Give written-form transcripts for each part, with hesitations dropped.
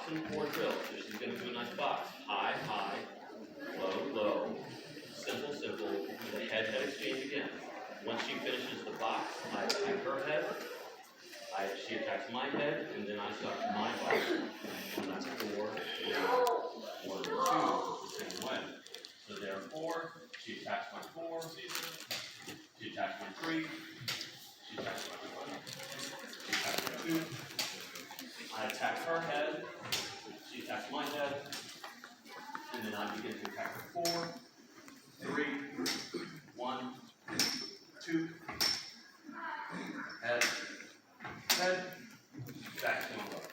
box and four drills. So she's going to do a nice box. High, high, low, low. Simple, simple. The head exchange again. Once she finishes the box, I attack her head. She attacks my head, and then I start my box. And that's 4, 1, 2, the same way. So therefore, she attacks my 4, she attacks my 3, she attacks my 1, she attacks my 2, I attack her head, she attacks my head, and then I begin to attack her 4, 3, 1, 2, head, head, back to my left.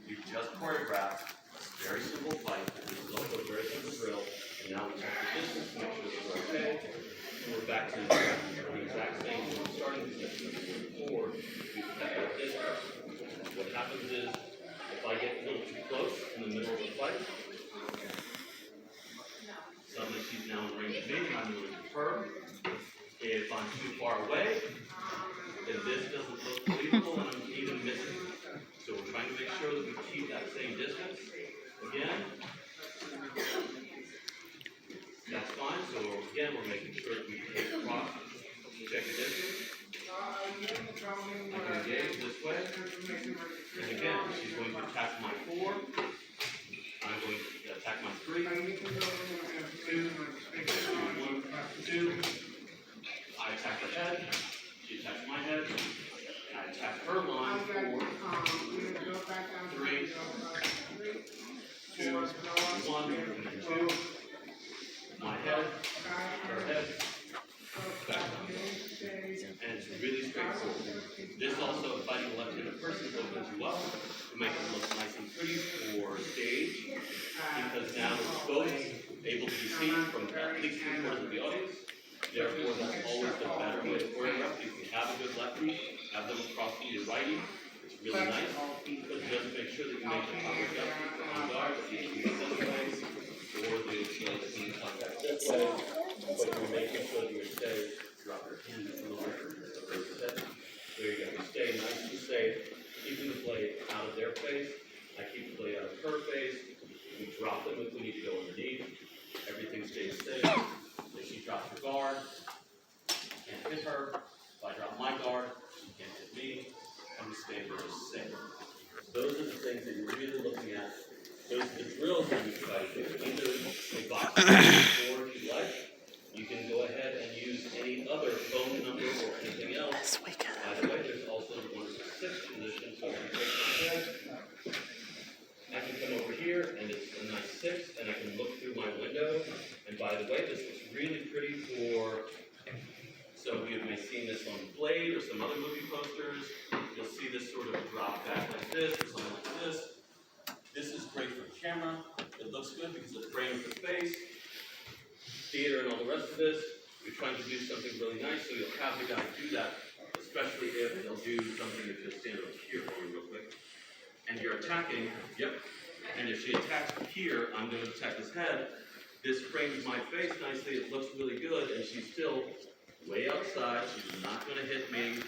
You just choreographed a very simple fight. This is also a very simple drill. And now we check the distance to make sure that we're okay. And we're back to the exact same starting position as we were before. We protect our distance. What happens is, if I get a little too close in the middle of the fight, suddenly she's now in range of me, and I'm in range of her. If I'm too far away, then this doesn't look believable, and I'm even missing. So we're trying to make sure that we keep that same distance. Again, that's fine. So again, we're making sure that we take across, check the distance. I can engage this way. And again, she's going to attack my 4. I'm going to attack my 3. 2, 1, 2. I attack her head. She attacks my head. And I attack her line. 4, 3, 2, 1, and 2. My head, her head, back down. And it's really straightforward. This also, fighting a left-handed person, opens you up to make it look nice and pretty for stage, because now it's both able to be seen from at least 3/4 of the audience. Therefore, that's always the better way to choreograph. If you have a good lefty, have them across to your righty. It's really nice, but just make sure that you make the proper adjustment for on guard, that you can this way, or the contact this way, but you're making sure that you stay, drop your hand a little bit. There you go. You stay nice and safe, keeping the blade out of their face. I keep the blade out of her face. We drop them if we need to go underneath. Everything stays safe. If she drops her guard, I can't hit her. If I drop my guard, she can't hit me. And we stay very safe. Those are the things that you're really looking at. Those are the drills that you try to do. Either a box or if you like. You can go ahead and use any other phone number or anything else. By the way, there's also the 1-6 position. So I can take my head. I can come over here, and it's a nice 6, and I can look through my window. And by the way, this looks really pretty for, so you may have seen this on Blade or some other movie posters. You'll see this sort of drop back like this, or something like this. This is great for camera. It looks good because it frames the face. Theater and all the rest of this, you're trying to do something really nice, so you'll have the guy do that, especially if they'll do something if you'll stand over here for me real quick. And you're attacking, yep. And if she attacks here, I'm going to attack his head. This frames my face nicely, it looks really good, and she's still way outside. She's not going to hit me,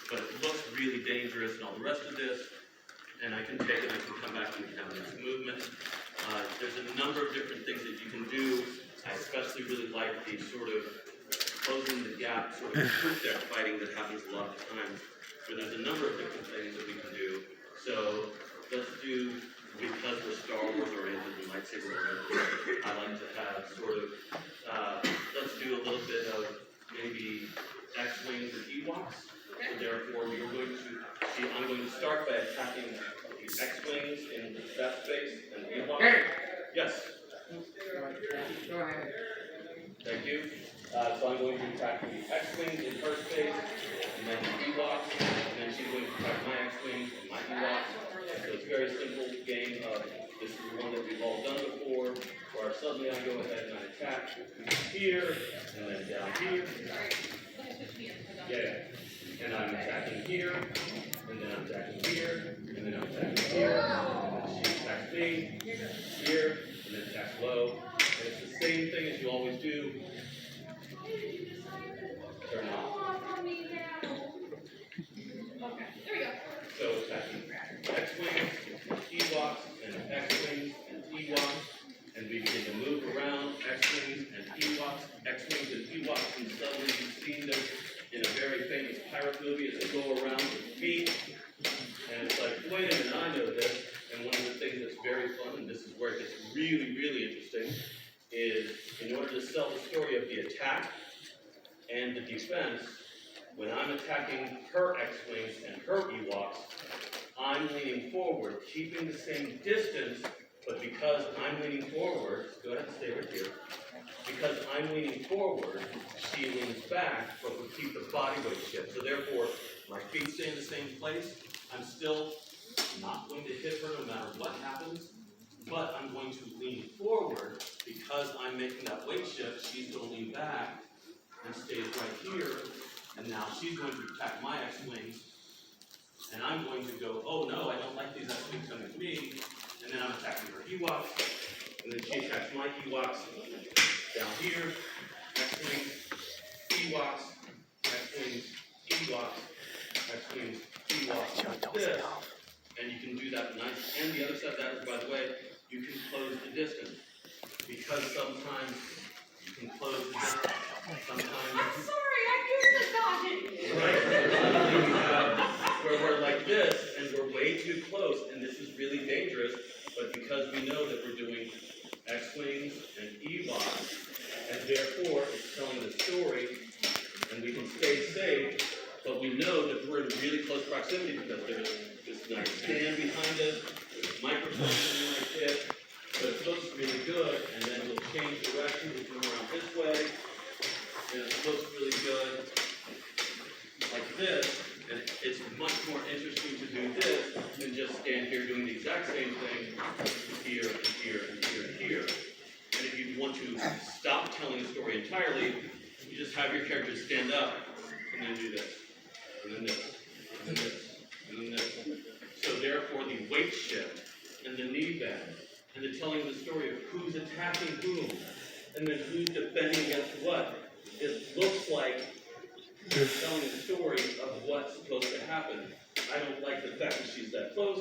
but it looks really dangerous and all the rest of this. And I can take it, I can come back and have this movement. There's a number of different things that you can do. I especially really like the sort of closing the gap, sort of truth there fighting that happens a lot of times. But there's a number of different things that we can do. So let's do, because we're Star Wars oriented and lightsaber oriented, I like to have sort of, let's do a little bit of maybe X-Wings and Ewoks. So therefore, we're going to see, I'm going to start by attacking the X-Wings in that space and Ewoks. Hey. Yes. Go ahead. Thank you. So I'm going to attack the X-Wings in her space, and then the Ewoks, and then she's going to attack my X-Wings and my Ewoks. So it's a very simple game of, this is the one that we've all done before, where suddenly I go ahead and I attack here, and then down here. Yeah. And I'm attacking here, and then I'm attacking here, and then I'm attacking here. And she attacks me, here, and then attacks low. And it's the same thing as you always do. Turn off. Okay, there we go. So attacking X-Wings, and we begin to move around X-Wings and Ewoks, X-Wings and Ewoks, and suddenly you've seen this in a very famous pirate movie as they go around with feet, and it's like, wait a minute, I know this, and one of the things that's very fun, and this is where it gets really, really interesting, is in order to sell the story of the attack and the defense, when I'm attacking her X-Wings and her Ewoks, I'm leaning forward, keeping the same distance, but because I'm leaning forward, go ahead and stay right here. Because I'm leaning forward, she leans back, but we keep the body weight shift. So therefore, my feet stay in the same place. I'm still not going to hit her no matter what happens, but I'm going to lean forward because I'm making that weight shift. She's going to lean back and stays right here, and now she's going to attack my X-Wings, and I'm going to go, oh no, I don't like these X-Wings coming to me, and then I'm attacking her Ewoks, and then she attacks my Ewoks down here, X-Wings, Ewoks, X-Wings, Ewoks, X-Wings, Ewoks, like this, and you can do that nice, and the other side of that is, by the way, you can close the distance, because sometimes you can close the distance, sometimes... I'm sorry, I'm used to talking. Right, so suddenly we have where we're like this, and we're way too close, and this is really dangerous, but because we know that we're doing X-Wings and Ewoks, and therefore it's telling the story, and we can stay safe, but we know that we're in really close proximity because there's this nice stand behind us, there's microphones in like this, so it looks really good, and then we'll change direction, we'll come around this way, and it looks really good, like this, and it's much more interesting to do this than just stand here doing the exact same thing here, and here, and here, and here. And if you want to stop telling the story entirely, you just have your characters stand up, and then do this, and then this, and then this, and then this. So therefore the weight shift, and the knee bend, and the telling the story of who's attacking whom, and then who's defending against what, it looks like you're telling a story of what's supposed to happen. I don't like the fact that she's that close.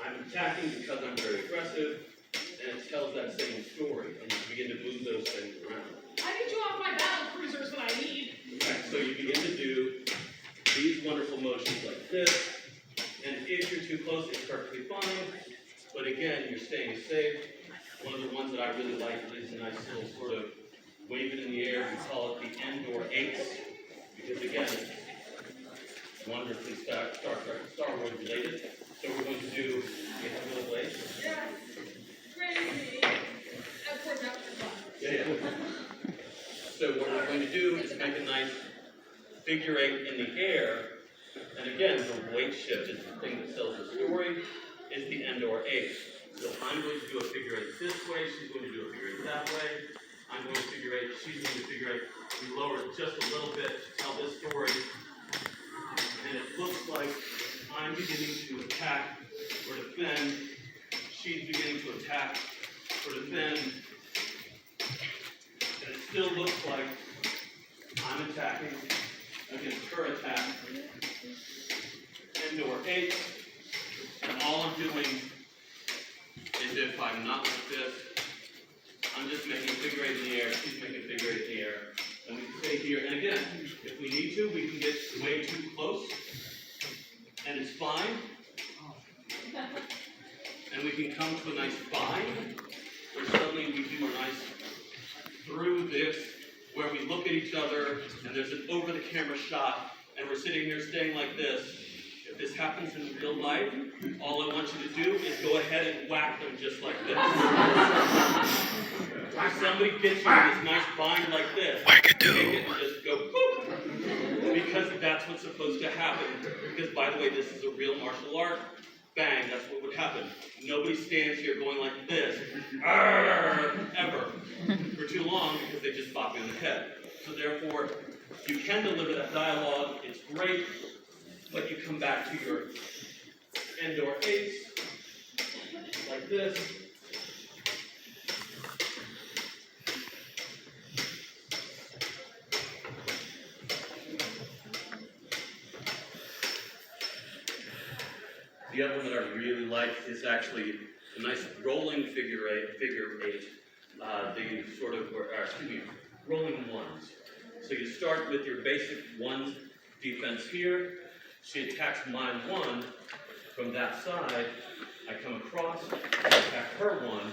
I'm attacking because I'm very aggressive, and it tells that same story, and you begin to move those things around. I need you off my battle cruisers when I need. Right, so you begin to do these wonderful motions like this, and if you're too close, it's perfectly fine, but again, you're staying safe. One of the ones that I really like is a nice little sort of wave it in the air. We call it the Endor 8s. Because again, it's wonderfully Star Wars related. So we're going to do, you have a little blade? Yeah. Crazy. Of course, that was fun. Yeah. So what we're going to do is make a nice figure 8 in the air. And again, the weight shift is the thing that tells the story, is the Endor 8. So I'm going to do a figure 8 this way, she's going to do a figure 8 that way. I'm going to figure 8, she's going to figure 8. We lower it just a little bit to tell this story. And it looks like I'm beginning to attack or defend. She's beginning to attack or defend. And it still looks like I'm attacking against her attack. Endor 8. And all I'm doing is if I'm not like this, I'm just making a figure 8 in the air, she's making a figure 8 in the air, and we can stay here. And again, if we need to, we can get way too close, and it's fine. And we can come to a nice bind, where suddenly we do a nice through this, where we look at each other, and there's an over-the-camera shot, and we're sitting here staying like this. If this happens in real life, all I want you to do is go ahead and whack them just like this. If somebody gets you in this nice bind like this, take it and just go boop, because that's what's supposed to happen. Because by the way, this is a real martial art. Bang, that's what would happen. Nobody stands here going like this, ever, for too long, because they just bop you in the head. So therefore, you can deliver that dialogue, it's great, but you come back to your Endor 8s, like this. The other one that I really like is actually a nice rolling figure eight the sort of, rolling ones. So you start with your basic one defense here. She attacks my one from that side. I come across, attack her one,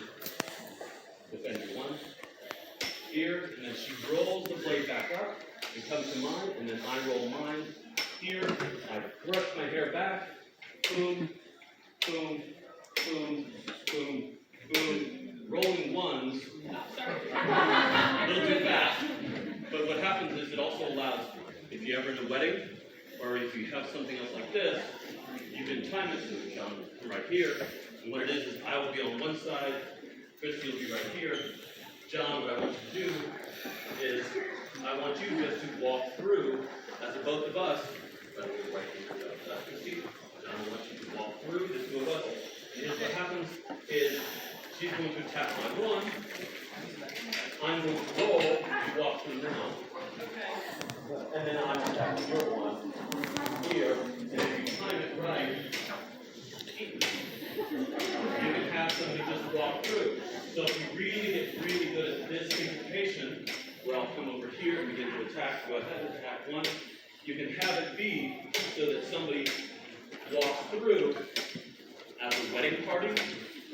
defend your one here, and then she rolls the blade back up and comes to mine, and then I roll mine here. I brush my hair back, boom, boom, boom, boom, boom. Rolling ones, a little too fast. But what happens is it also allows, if you're ever in a wedding, or if you have something else like this, you can time it so it comes right here. And what it is I will be on one side, Christy will be right here. John, what I want you to do is, I want you just to walk through, as the both of us, Christy, John, I want you to walk through, the two of us. And here's what happens is, she's going to attack my one, I'm going to roll, you walk through now. And then I'm attacking your one here, and if you time it right, you can have somebody just walk through. So if you really get really good at this synchronization, where I'll come over here and begin to attack, go ahead and attack one, you can have it be so that somebody walks through at a wedding party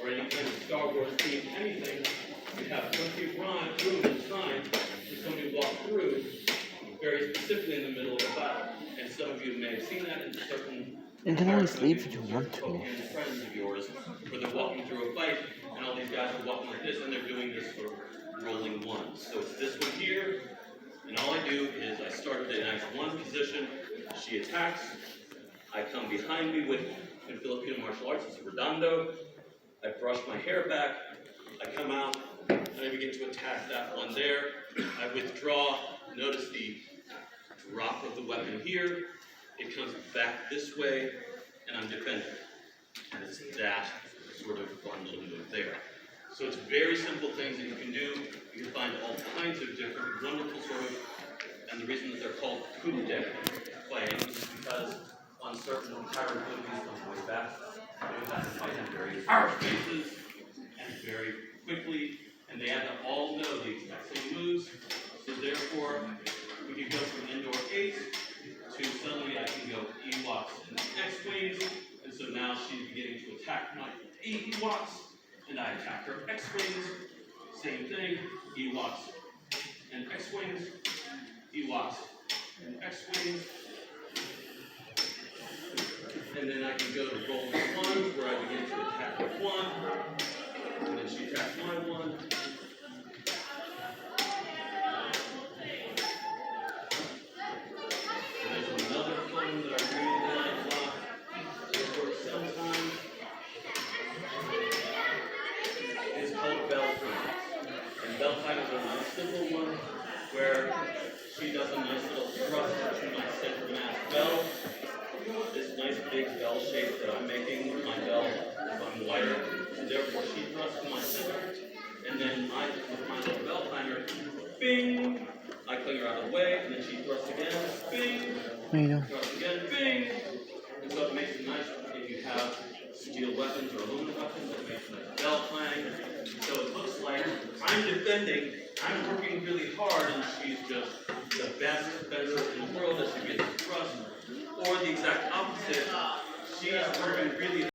or any kind of Star Wars themed anything. You have plenty of room and time for somebody to walk through very specifically in the middle of a battle. And some of you may have seen that in certain You can always leave if you want to. and friends of yours, where they're walking through a fight, and all these guys are walking like this, and they're doing this sort of rolling ones. So it's this one here, and all I do is I start at a nice one position, she attacks, I come behind me with, in Filipino martial arts, it's a redondo, I brush my hair back, I come out, and I begin to attack that one there, I withdraw, notice the drop of the weapon here, it comes back this way, and I'm defending. And it's that sort of fun little move there. So it's very simple things that you can do. You can find all kinds of different wonderful sort of, and the reason that they're called coup de playing is because on certain tyrant movies from way back, they have to fight in various spaces and very quickly, and they had to all know the exact same moves. So therefore, we can go from indoor 8 to suddenly I can go Ewoks and X-Wings, and so now she's beginning to attack my Ewoks, and I attack her X-Wings, same thing, Ewoks and X-Wings, Ewoks and X-Wings, and then I can go to rolling ones, where I begin to attack with one, and then she attacks my one. Simple one where she does a nice little thrust to my center mass bell. This nice big bell shape that I'm making with my bell, I'm wider, so therefore she thrusts to my center, and then I, with my little bell timer, bing, I cling her out of the way, and then she thrusts again, bing, thrust again, bing, and so it makes it nice if you have steel weapons or aluminum weapons, it makes a nice bell clang, so it looks like I'm defending. I'm working really hard, and she's just the best defender in the world as she gets thrust. Or the exact opposite, she's working really